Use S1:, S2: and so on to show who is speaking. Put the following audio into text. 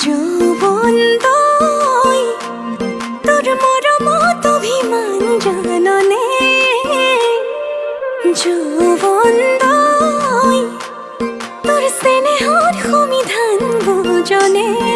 S1: যৌবন তই তোর মরমত অভিমান জাননে, যৌবন তই তোর স্নেহর সমিধান বুজনে।